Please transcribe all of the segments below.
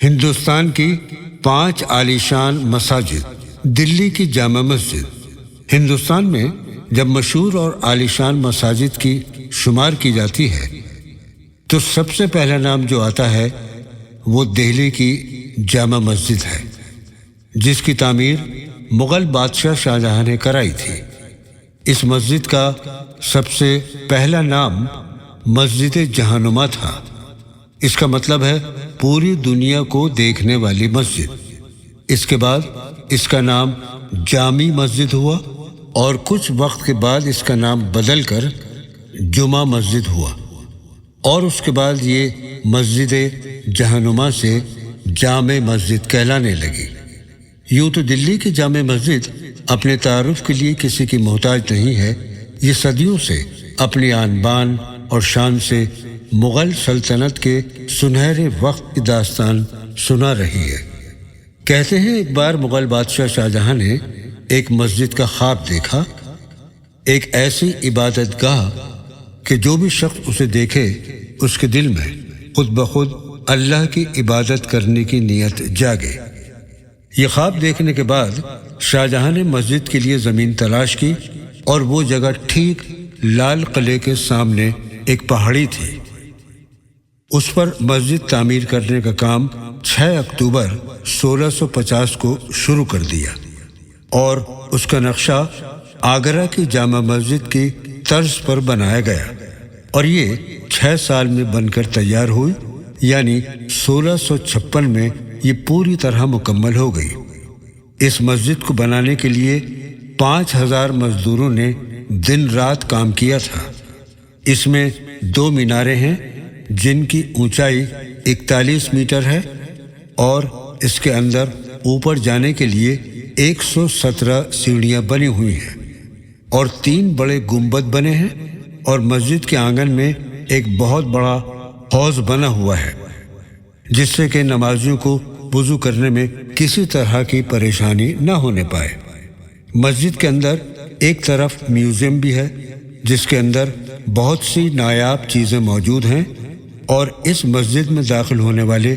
ہندوستان کی 5 عالیشان مساجد۔ دلی کی جامع مسجد ہندوستان میں جب مشہور اور عالیشان مساجد کی شمار کی جاتی ہے تو سب سے پہلا نام جو آتا ہے وہ دہلی کی جامع مسجد ہے، جس کی تعمیر مغل بادشاہ شاہجہاں نے کرائی تھی۔ اس مسجد کا سب سے پہلا نام مسجد جہانما تھا۔ اس کا مطلب ہے پوری دنیا کو دیکھنے والی مسجد۔ اس کے بعد اس کا نام جامی مسجد ہوا اور کچھ وقت کے بعد اس کا نام بدل کر جمعہ مسجد ہوا، اور اس کے بعد یہ مسجد جہانما سے جامع مسجد کہلانے لگی۔ یوں تو دلی کی جامع مسجد اپنے تعارف کے لیے کسی کی محتاج نہیں ہے، یہ صدیوں سے اپنی آن بان اور شان سے مغل سلطنت کے سنہرے وقت کی داستان سنا رہی ہے۔ کہتے ہیں ایک بار مغل بادشاہ شاہجہاں نے ایک مسجد کا خواب دیکھا، ایک ایسی عبادت گاہ کہ جو بھی شخص اسے دیکھے اس کے دل میں خود بخود اللہ کی عبادت کرنے کی نیت جاگے۔ یہ خواب دیکھنے کے بعد شاہجہاں نے مسجد کے لیے زمین تلاش کی، اور وہ جگہ ٹھیک لال قلعے کے سامنے ایک پہاڑی تھی۔ اس پر مسجد تعمیر کرنے کا کام 6 اکتوبر 1650 کو شروع کر دیا، اور اس کا نقشہ آگرہ کی جامع مسجد کی طرز پر بنایا گیا، اور یہ 6 سال میں بن کر تیار ہوئی، یعنی 1656 میں یہ پوری طرح مکمل ہو گئی۔ اس مسجد کو بنانے کے لیے 5000 مزدوروں نے دن رات کام کیا تھا۔ اس میں 2 میناریں ہیں جن کی اونچائی 41 میٹر ہے، اور اس کے اندر اوپر جانے کے لیے 117 سیڑھیاں بنی ہوئی ہیں، اور 3 بڑے گنبد بنے ہیں، اور مسجد کے آنگن میں ایک بہت بڑا حوض بنا ہوا ہے، جس سے کہ نمازیوں کو وضو کرنے میں کسی طرح کی پریشانی نہ ہونے پائے۔ مسجد کے اندر ایک طرف میوزیم بھی ہے، جس کے اندر بہت سی نایاب چیزیں موجود ہیں، اور اس مسجد میں داخل ہونے والے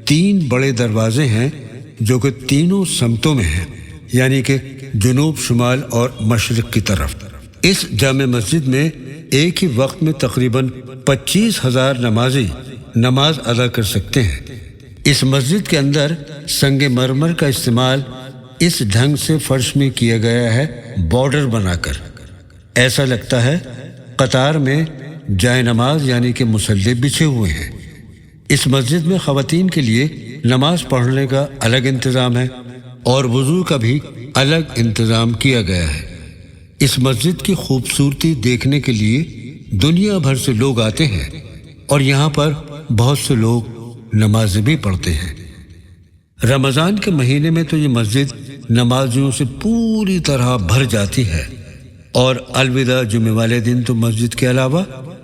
3 بڑے دروازے ہیں جو کہ تینوں سمتوں میں ہیں، یعنی کہ جنوب، شمال اور مشرق کی طرف۔ اس جامع مسجد میں ایک ہی وقت میں تقریباً 25,000 نمازی نماز ادا کر سکتے ہیں۔ اس مسجد کے اندر سنگ مرمر کا استعمال اس ڈھنگ سے فرش میں کیا گیا ہے، بارڈر بنا کر، ایسا لگتا ہے قطار میں جائے نماز یعنی کہ مصلی بچھے ہوئے ہیں۔ اس مسجد میں خواتین کے لیے نماز پڑھنے کا الگ انتظام ہے، اور وضو کا بھی الگ انتظام کیا گیا ہے۔ اس مسجد کی خوبصورتی دیکھنے کے لیے دنیا بھر سے لوگ آتے ہیں، اور یہاں پر بہت سے لوگ نمازیں بھی پڑھتے ہیں۔ رمضان کے مہینے میں تو یہ مسجد نمازیوں سے پوری طرح بھر جاتی ہے، اور الوداع جمعے والے دن تو مسجد کے علاوہ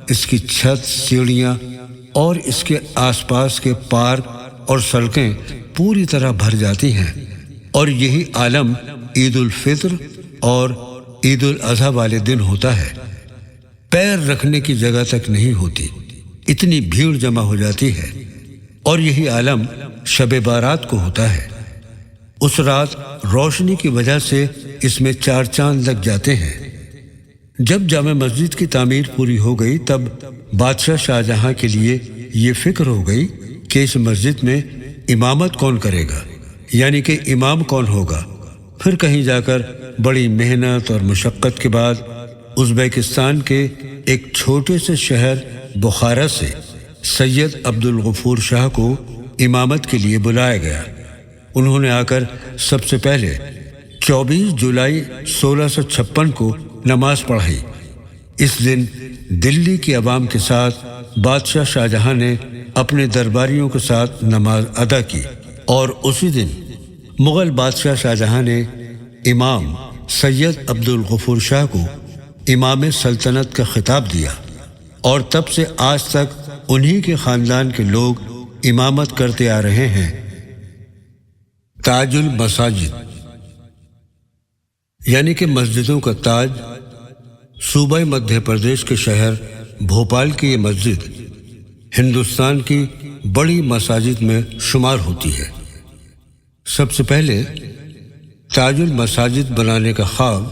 اس کی چھت، سیڑھیاں اور اس کے آس پاس کے پارک اور سڑکیں پوری طرح بھر جاتی ہیں، اور یہی عالم عید الفطر اور عید الاضحیٰ والے دن ہوتا ہے۔ پیر رکھنے کی جگہ تک نہیں ہوتی، اتنی بھیڑ جمع ہو جاتی ہے، اور یہی عالم شب بارات کو ہوتا ہے۔ اس رات روشنی کی وجہ سے اس میں 4 چاند لگ جاتے ہیں۔ جب جامع مسجد کی تعمیر پوری ہو گئی تب بادشاہ شاہجہاں کے لیے یہ فکر ہو گئی کہ اس مسجد میں امامت کون کرے گا، یعنی کہ امام کون ہوگا۔ پھر کہیں جا کر بڑی محنت اور مشقت کے بعد ازبکستان کے ایک چھوٹے سے شہر بخارا سے سید عبدالغفور شاہ کو امامت کے لیے بلایا گیا۔ انہوں نے آ کر سب سے پہلے 24 جولائی 1656 کو نماز پڑھائی۔ اس دن دلی کی عوام کے ساتھ بادشاہ شاہجہاں نے اپنے درباریوں کے ساتھ نماز ادا کی، اور اسی دن مغل بادشاہ شاہجہاں نے امام سید عبدالغفور شاہ کو امام سلطنت کا خطاب دیا، اور تب سے آج تک انہی کے خاندان کے لوگ امامت کرتے آ رہے ہیں۔ تاج المساجد یعنی کہ مسجدوں کا تاج، صوبہ مدھیہ پردیش کے شہر بھوپال کی یہ مسجد ہندوستان کی بڑی مساجد میں شمار ہوتی ہے۔ سب سے پہلے تاج المساجد بنانے کا خواب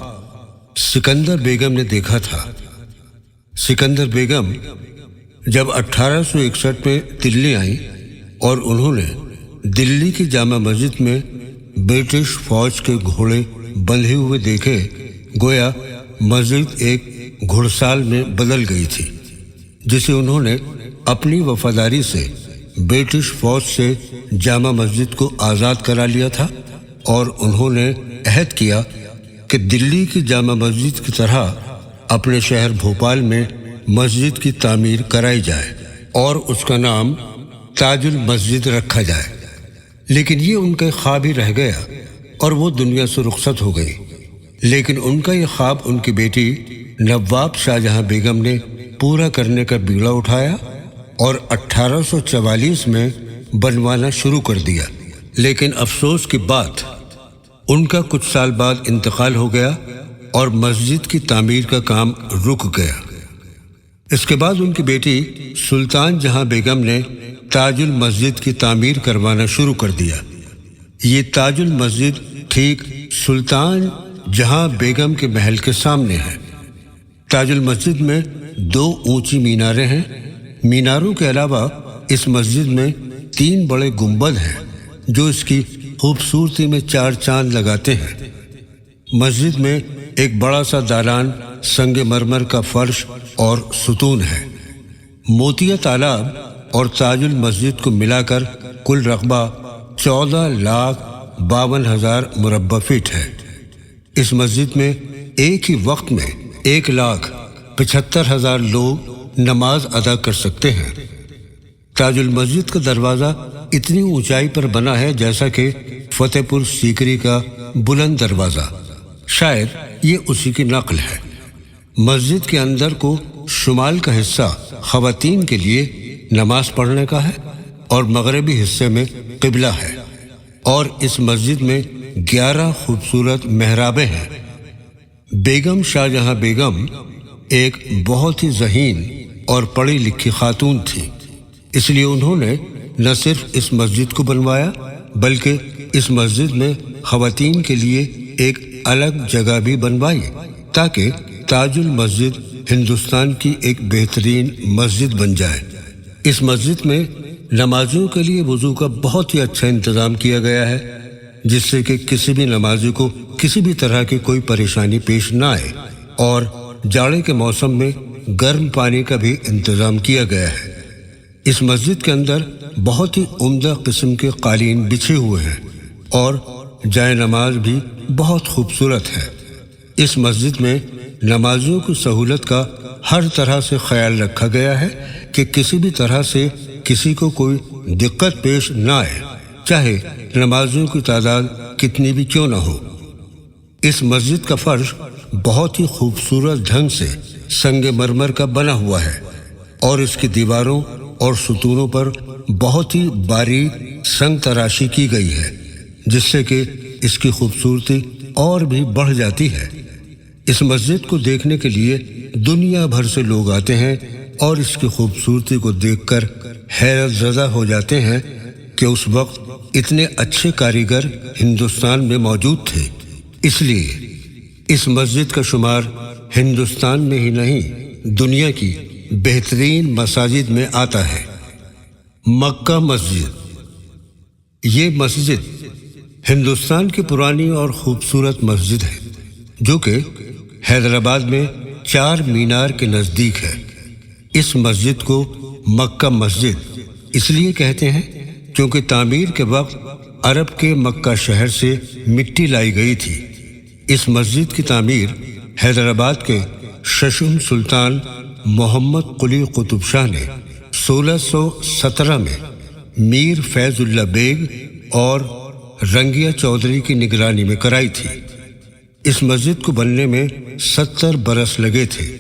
سکندر بیگم نے دیکھا تھا۔ سکندر بیگم جب 1861 میں دلی آئیں اور انہوں نے دلی کی جامع مسجد میں برٹش فوج کے گھوڑے بندھے ہوئے دیکھے، گویا مسجد ایک گھڑسال میں بدل گئی تھی، جسے انہوں نے اپنی وفاداری سے برٹش فوج سے جامع مسجد کو آزاد کرا لیا تھا، اور انہوں نے عہد کیا کہ دلی کی جامع مسجد کی طرح اپنے شہر بھوپال میں مسجد کی تعمیر کرائی جائے اور اس کا نام تاج المسجد رکھا جائے۔ لیکن یہ ان کا خواب ہی رہ گیا اور وہ دنیا سے رخصت ہو گئی۔ لیکن ان کا یہ خواب ان کی بیٹی نواب شاہ جہاں بیگم نے پورا کرنے کا بیڑا اٹھایا اور 1844 میں بنوانا شروع کر دیا۔ لیکن افسوس کی بات، ان کا کچھ سال بعد انتقال ہو گیا اور مسجد کی تعمیر کا کام رک گیا۔ اس کے بعد ان کی بیٹی سلطان جہاں بیگم نے تاج المسجد کی تعمیر کروانا شروع کر دیا۔ یہ تاج المسجد ٹھیک سلطان جہاں بیگم کے محل کے سامنے ہے۔ تاج المسجد میں 2 اونچی میناریں ہیں۔ میناروں کے علاوہ اس مسجد میں 3 بڑے گنبد ہیں جو اس کی خوبصورتی میں 4 چاند لگاتے ہیں۔ مسجد میں ایک بڑا سا دالان سنگ مرمر کا فرش اور ستون ہے۔ موتیہ تالاب اور تاج المسجد کو ملا کر کل رقبہ 14,52,000 مربع فٹ ہے۔ اس مسجد میں ایک ہی وقت میں 1,75,000 لوگ نماز ادا کر سکتے ہیں۔ تاج المسجد کا دروازہ اتنی اونچائی پر بنا ہے جیسا کہ فتح پور سیکری کا بلند دروازہ، شاید یہ اسی کی نقل ہے۔ مسجد کے اندر کو شمال کا حصہ خواتین کے لیے نماز پڑھنے کا ہے اور مغربی حصے میں قبلہ ہے، اور اس مسجد میں 11 خوبصورت محرابیں ہیں۔ بیگم شاہ جہاں بیگم ایک بہت ہی ذہین اور پڑھی لکھی خاتون تھی، اس لیے انہوں نے نہ صرف اس مسجد کو بنوایا بلکہ اس مسجد میں خواتین کے لیے ایک الگ جگہ بھی بنوائی تاکہ تاج المسجد ہندوستان کی ایک بہترین مسجد بن جائے۔ اس مسجد میں نمازیوں کے لیے وضو کا بہت ہی اچھا انتظام کیا گیا ہے، جس سے کہ کسی بھی نمازی کو کسی بھی طرح کی کوئی پریشانی پیش نہ آئے، اور جاڑے کے موسم میں گرم پانی کا بھی انتظام کیا گیا ہے۔ اس مسجد کے اندر بہت ہی عمدہ قسم کے قالین بچھے ہوئے ہیں اور جائے نماز بھی بہت خوبصورت ہے۔ اس مسجد میں نمازیوں کی سہولت کا ہر طرح سے خیال رکھا گیا ہے کہ کسی بھی طرح سے کسی کو کوئی دقت پیش نہ آئے، چاہے نمازیوں کی تعداد کتنی بھی کیوں نہ ہو۔ اس مسجد کا فرش بہت ہی خوبصورت ڈھنگ سے سنگ مرمر کا بنا ہوا ہے اور اس کی دیواروں اور ستونوں پر بہت ہی باریک سنگ تراشی کی گئی ہے، جس سے کہ اس کی خوبصورتی اور بھی بڑھ جاتی ہے۔ اس مسجد کو دیکھنے کے لیے دنیا بھر سے لوگ آتے ہیں اور اس کی خوبصورتی کو دیکھ کر حیرت زدہ ہو جاتے ہیں کہ اس وقت اتنے اچھے کاریگر ہندوستان میں موجود تھے۔ اس لیے اس مسجد کا شمار ہندوستان میں ہی نہیں دنیا کی بہترین مساجد میں آتا ہے۔ مکہ مسجد۔ یہ مسجد ہندوستان کی پرانی اور خوبصورت مسجد ہے جو کہ حیدرآباد میں 4 مینار کے نزدیک ہے۔ اس مسجد کو مکہ مسجد اس لیے کہتے ہیں کیونکہ تعمیر کے وقت عرب کے مکہ شہر سے مٹی لائی گئی تھی۔ اس مسجد کی تعمیر حیدرآباد کے ششم سلطان محمد قلی قطب شاہ نے 1617 میں میر فیض اللہ بیگ اور رنگیا چودھری کی نگرانی میں کرائی تھی۔ اس مسجد کو بننے میں 70 برس لگے تھے۔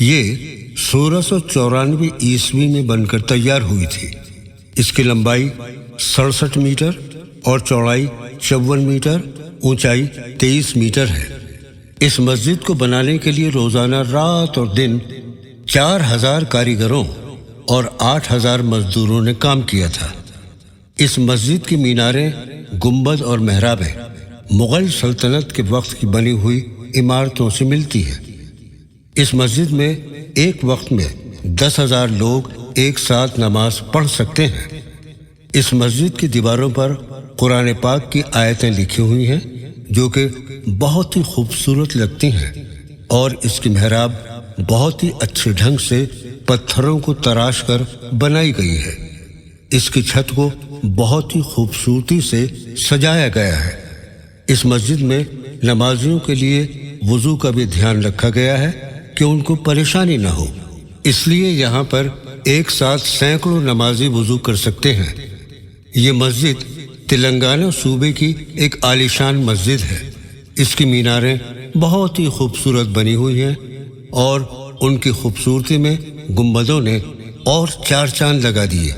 یہ 1694 عیسوی میں بن کر تیار ہوئی تھی۔ اس کی لمبائی 67 میٹر اور چوڑائی 54 میٹر، اونچائی 23 میٹر ہے۔ اس مسجد کو بنانے کے لیے روزانہ رات اور دن 4000 کاریگروں اور 8,000 مزدوروں نے کام کیا تھا۔ اس مسجد کی میناریں، گنبد اور محرابیں مغل سلطنت کے وقت کی بنی ہوئی عمارتوں سے ملتی ہیں۔ اس مسجد میں ایک وقت میں 10,000 لوگ ایک ساتھ نماز پڑھ سکتے ہیں۔ اس مسجد کی دیواروں پر قرآن پاک کی آیتیں لکھی ہوئی ہیں جو کہ بہت ہی خوبصورت لگتی ہیں، اور اس کی محراب بہت ہی اچھے ڈھنگ سے پتھروں کو تراش کر بنائی گئی ہے۔ اس کی چھت کو بہت ہی خوبصورتی سے سجایا گیا ہے۔ اس مسجد میں نمازیوں کے لیے وضو کا بھی دھیان رکھا گیا ہے کہ ان کو پریشانی نہ ہو، اس لیے یہاں پر ایک ساتھ سینکڑوں نمازی وضو کر سکتے ہیں۔ یہ مسجد تلنگانہ صوبے کی ایک عالیشان مسجد ہے۔ اس کی میناریں بہت ہی خوبصورت بنی ہوئی ہیں، اور ان کی خوبصورتی میں گنبدوں نے اور چار چاند لگا دیے۔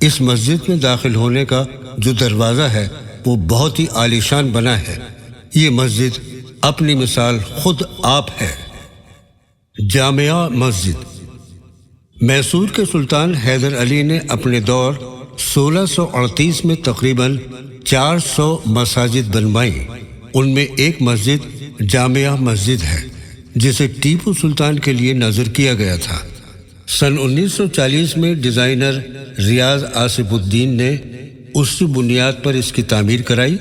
اس مسجد میں داخل ہونے کا جو دروازہ ہے وہ بہت ہی عالیشان بنا ہے۔ یہ مسجد اپنی مثال خود آپ ہے۔ جامعہ مسجد میسور کے سلطان حیدر علی نے اپنے دور 1638 میں تقریباً 400 مساجد بنوائیں۔ ان میں ایک مسجد جامعہ مسجد ہے جسے ٹیپو سلطان کے لیے نظر کیا گیا تھا۔ سن 1940 میں ڈیزائنر ریاض آصف الدین نے اس کی بنیاد پر اس کی تعمیر کرائی،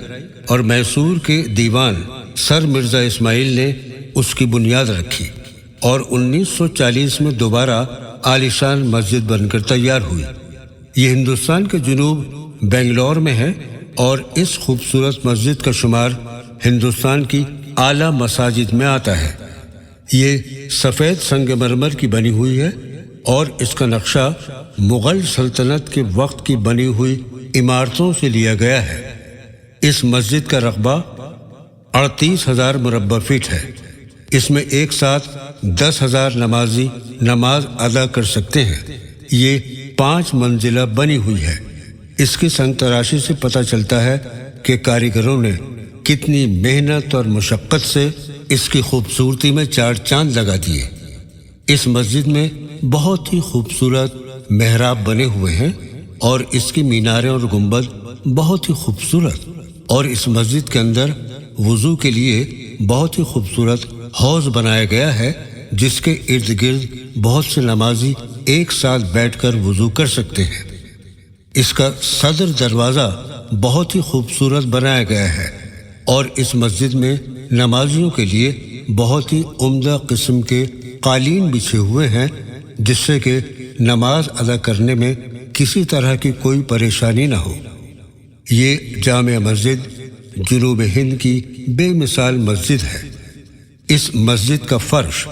اور میسور کے دیوان سر مرزا اسماعیل نے اس کی بنیاد رکھی، اور 1940 میں دوبارہ عالیشان مسجد بن کر تیار ہوئی۔ یہ ہندوستان کے جنوب بنگلور میں ہے، اور اس خوبصورت مسجد کا شمار ہندوستان کی اعلیٰ مساجد میں آتا ہے۔ یہ سفید سنگ مرمر کی بنی ہوئی ہے، اور اس کا نقشہ مغل سلطنت کے وقت کی بنی ہوئی عمارتوں سے لیا گیا ہے۔ اس مسجد کا رقبہ 38,000 مربع فٹ ہے۔ اس میں ایک ساتھ 10,000 نمازی نماز ادا کر سکتے ہیں۔ یہ 5 منزلہ بنی ہوئی ہے۔ اس کی سنگ تراشی سے پتہ چلتا ہے کہ کاریگروں نے کتنی محنت اور مشقت سے اس کی خوبصورتی میں چار چاند لگا دیے۔ اس مسجد میں بہت ہی خوبصورت محراب بنے ہوئے ہیں، اور اس کی میناریں اور گنبد بہت ہی خوبصورت، اور اس مسجد کے اندر وضو کے لیے بہت ہی خوبصورت حوض بنایا گیا ہے جس کے ارد گرد بہت سے نمازی ایک ساتھ بیٹھ کر وضو کر سکتے ہیں۔ اس کا صدر دروازہ بہت ہی خوبصورت بنایا گیا ہے، اور اس مسجد میں نمازیوں کے لیے بہت ہی عمدہ قسم کے قالین بچھے ہوئے ہیں جس سے کہ نماز ادا کرنے میں کسی طرح کی کوئی پریشانی نہ ہو۔ یہ جامع مسجد جنوب ہند کی بے مثال مسجد ہے۔ اس مسجد کا فرش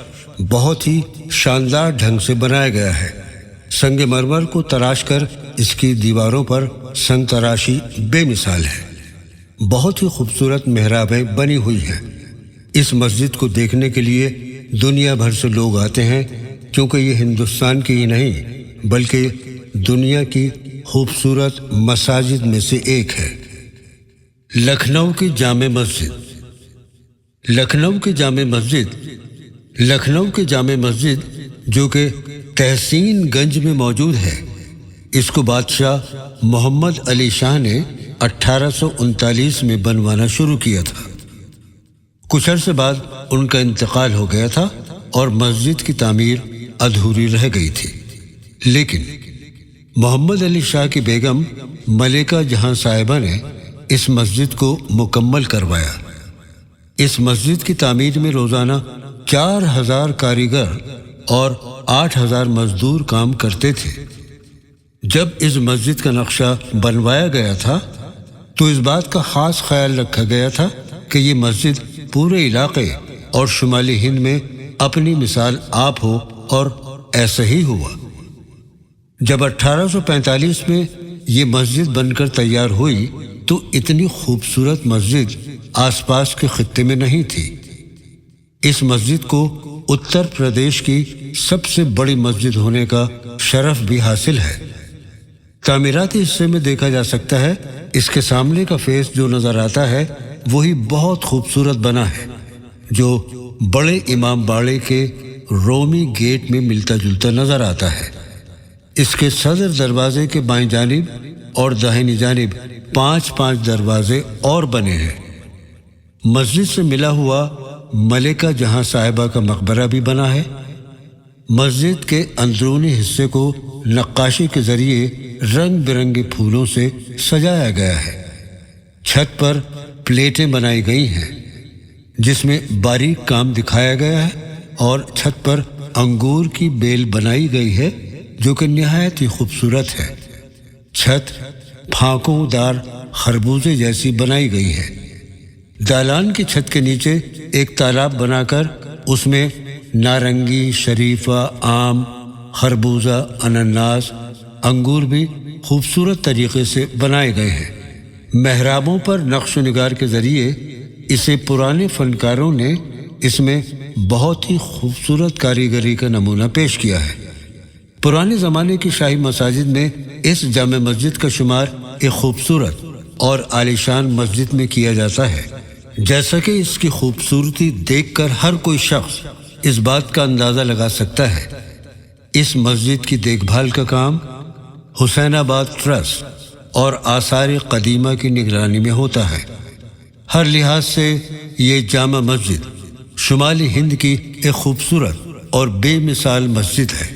بہت ہی شاندار ڈھنگ سے بنایا گیا ہے۔ سنگ مرمر کو تراش کر اس کی دیواروں پر سنگ تراشی بے مثال ہے۔ بہت ہی خوبصورت محرابیں بنی ہوئی ہیں۔ اس مسجد کو دیکھنے کے لیے دنیا بھر سے لوگ آتے ہیں، کیونکہ یہ ہندوستان کی ہی نہیں بلکہ دنیا کی خوبصورت مساجد میں سے ایک ہے۔ لکھنؤ کی جامع مسجد لکھنؤ کی جامع مسجد جو کہ تحسین گنج میں موجود ہے، اس کو بادشاہ محمد علی شاہ نے 1839 میں بنوانا شروع کیا تھا۔ کچھ عرصے بعد ان کا انتقال ہو گیا تھا اور مسجد کی تعمیر ادھوری رہ گئی تھی، لیکن محمد علی شاہ کی بیگم ملکہ جہاں صاحبہ نے اس مسجد کو مکمل کروایا۔ اس مسجد کی تعمیر میں روزانہ 4,000 کاریگر اور 8,000 مزدور کام کرتے تھے۔ جب اس مسجد کا نقشہ بنوایا گیا تھا تو اس بات کا خاص خیال رکھا گیا تھا کہ یہ مسجد پورے علاقے اور شمالی ہند میں اپنی مثال آپ ہو، اور ایسا ہی ہوا۔ جب 1845 میں یہ مسجد بن کر تیار ہوئی تو اتنی خوبصورت مسجد آس پاس کے خطے میں نہیں تھی۔ اس مسجد کو اتر پردیش کی سب سے بڑی مسجد ہونے کا شرف بھی حاصل ہے۔ تعمیراتی حصے میں دیکھا جا سکتا ہے اس کے سامنے کا فیس جو نظر آتا ہے وہی بہت خوبصورت بنا ہے، جو بڑے امام باڑے کے رومی گیٹ میں ملتا جلتا نظر آتا ہے۔ اس کے صدر دروازے کے بائیں جانب اور داہنی جانب 5 دروازے اور بنے ہیں۔ مسجد سے ملا ہوا ملکہ جہاں صاحبہ کا مقبرہ بھی بنا ہے۔ مسجد کے اندرونی حصے کو نقاشی کے ذریعے رنگ برنگے پھولوں سے سجایا گیا ہے۔ چھت پر پلیٹیں بنائی گئی ہیں جس میں باریک کام دکھایا گیا ہے، اور چھت پر انگور کی بیل بنائی گئی ہے جو کہ نہایت ہی خوبصورت ہے۔ چھت پھانکوں دار خربوزے جیسی بنائی گئی ہے۔ دالان کی چھت کے نیچے ایک تالاب بنا کر اس میں نارنگی، شریفہ، آم، خربوزہ، انناس، انگور بھی خوبصورت طریقے سے بنائے گئے ہیں۔ محرابوں پر نقش و نگار کے ذریعے اسے پرانے فنکاروں نے اس میں بہت ہی خوبصورت کاریگری کا نمونہ پیش کیا ہے۔ پرانے زمانے کی شاہی مساجد میں اس جامع مسجد کا شمار ایک خوبصورت اور عالیشان مسجد میں کیا جاتا ہے، جیسا کہ اس کی خوبصورتی دیکھ کر ہر کوئی شخص اس بات کا اندازہ لگا سکتا ہے۔ اس مسجد کی دیکھ بھال کا کام حسین آباد ٹرسٹ اور آثار قدیمہ کی نگرانی میں ہوتا ہے۔ ہر لحاظ سے یہ جامع مسجد شمالی ہند کی ایک خوبصورت اور بے مثال مسجد ہے۔